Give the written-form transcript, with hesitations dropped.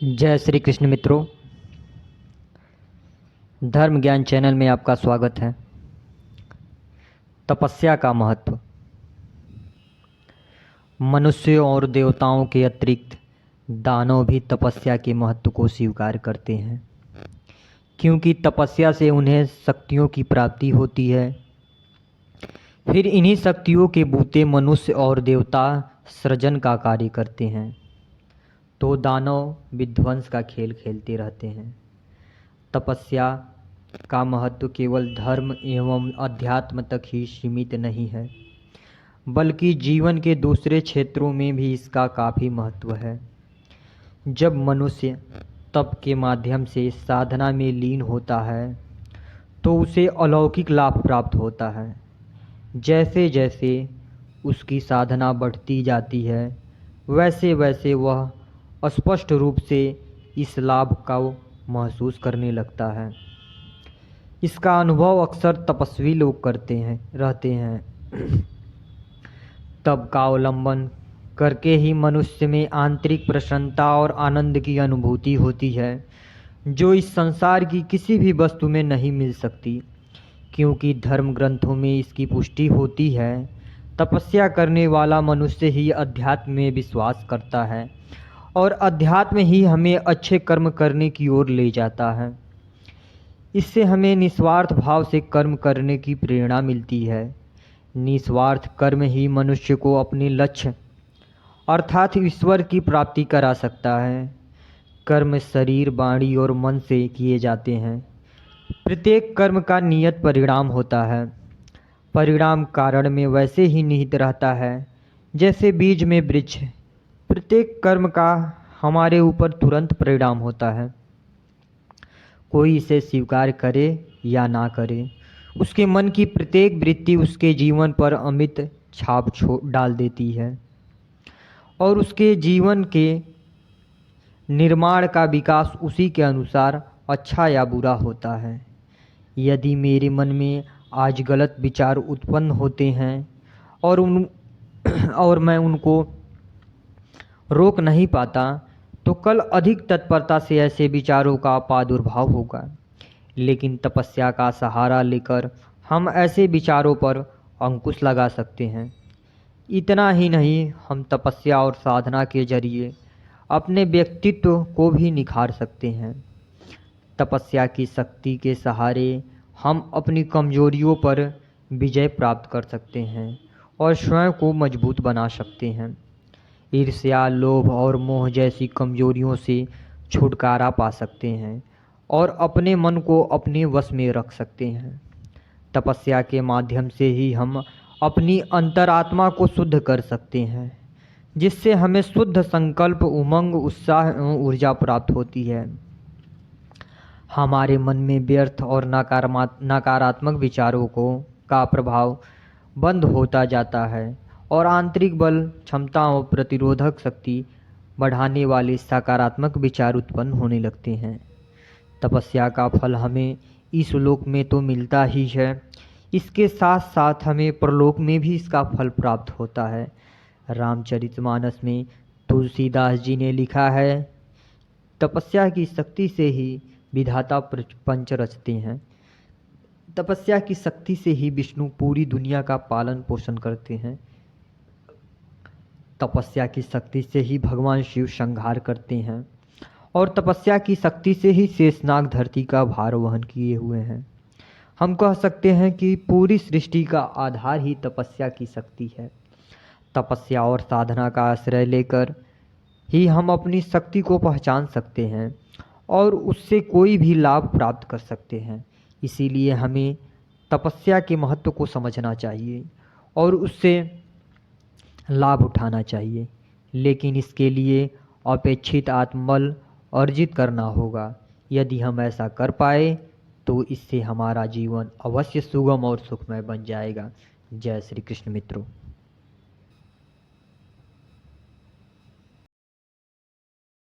जय श्री कृष्ण मित्रों, धर्म ज्ञान चैनल में आपका स्वागत है। तपस्या का महत्व। मनुष्यों और देवताओं के अतिरिक्त दानव भी तपस्या के महत्व को स्वीकार करते हैं, क्योंकि तपस्या से उन्हें शक्तियों की प्राप्ति होती है। फिर इन्हीं शक्तियों के बूते मनुष्य और देवता सृजन का कार्य करते हैं, तो दानव विध्वंस का खेल खेलते रहते हैं। तपस्या का महत्व केवल धर्म एवं अध्यात्म तक ही सीमित नहीं है, बल्कि जीवन के दूसरे क्षेत्रों में भी इसका काफ़ी महत्व है। जब मनुष्य तप के माध्यम से साधना में लीन होता है तो उसे अलौकिक लाभ प्राप्त होता है। जैसे जैसे उसकी साधना बढ़ती जाती है, वैसे वैसे वह स्पष्ट रूप से इस लाभ का महसूस करने लगता है। इसका अनुभव अक्सर तपस्वी लोग रहते हैं। तप का अवलंबन करके ही मनुष्य में आंतरिक प्रसन्नता और आनंद की अनुभूति होती है, जो इस संसार की किसी भी वस्तु में नहीं मिल सकती। क्योंकि धर्म ग्रंथों में इसकी पुष्टि होती है, तपस्या करने वाला मनुष्य ही अध्यात्म में विश्वास करता है और अध्यात्म ही हमें अच्छे कर्म करने की ओर ले जाता है। इससे हमें निस्वार्थ भाव से कर्म करने की प्रेरणा मिलती है। निस्वार्थ कर्म ही मनुष्य को अपने लक्ष्य अर्थात ईश्वर की प्राप्ति करा सकता है। कर्म शरीर, वाणी और मन से किए जाते हैं। प्रत्येक कर्म का नियत परिणाम होता है। परिणाम कारण में वैसे ही निहित रहता है जैसे बीज में वृक्ष। प्रत्येक कर्म का हमारे ऊपर तुरंत परिणाम होता है। कोई इसे स्वीकार करे या ना करे, उसके मन की प्रत्येक वृत्ति उसके जीवन पर अमिट छाप डाल देती है और उसके जीवन के निर्माण का विकास उसी के अनुसार अच्छा या बुरा होता है। यदि मेरे मन में आज गलत विचार उत्पन्न होते हैं और मैं उनको रोक नहीं पाता, तो कल अधिक तत्परता से ऐसे विचारों का प्रादुर्भाव होगा। लेकिन तपस्या का सहारा लेकर हम ऐसे विचारों पर अंकुश लगा सकते हैं। इतना ही नहीं, हम तपस्या और साधना के जरिए अपने व्यक्तित्व को भी निखार सकते हैं। तपस्या की शक्ति के सहारे हम अपनी कमजोरियों पर विजय प्राप्त कर सकते हैं और स्वयं को मजबूत बना सकते हैं। ईर्ष्या, लोभ और मोह जैसी कमजोरियों से छुटकारा पा सकते हैं और अपने मन को अपने वश में रख सकते हैं। तपस्या के माध्यम से ही हम अपनी अंतरात्मा को शुद्ध कर सकते हैं, जिससे हमें शुद्ध संकल्प, उमंग, उत्साह एवं ऊर्जा प्राप्त होती है। हमारे मन में व्यर्थ और नकारात्मक विचारों का प्रभाव बंद होता जाता है और आंतरिक बल, क्षमता और प्रतिरोधक शक्ति बढ़ाने वाले सकारात्मक विचार उत्पन्न होने लगते हैं। तपस्या का फल हमें इस लोक में तो मिलता ही है, इसके साथ साथ हमें परलोक में भी इसका फल प्राप्त होता है। रामचरितमानस में तुलसीदास जी ने लिखा है, तपस्या की शक्ति से ही विधाता प्रपंच रचते हैं। तपस्या की शक्ति से ही विष्णु पूरी दुनिया का पालन पोषण करते हैं। तपस्या की शक्ति से ही भगवान शिव संहार करते हैं और तपस्या की शक्ति से ही शेषनाग धरती का भार वहन किए हुए हैं। हम कह सकते हैं कि पूरी सृष्टि का आधार ही तपस्या की शक्ति है। तपस्या और साधना का आश्रय लेकर ही हम अपनी शक्ति को पहचान सकते हैं और उससे कोई भी लाभ प्राप्त कर सकते हैं। इसीलिए हमें तपस्या के महत्व को समझना चाहिए और उससे लाभ उठाना चाहिए। लेकिन इसके लिए अपेक्षित आत्मबल अर्जित करना होगा। यदि हम ऐसा कर पाए तो इससे हमारा जीवन अवश्य सुगम और सुखमय बन जाएगा। जय श्री कृष्ण मित्रों।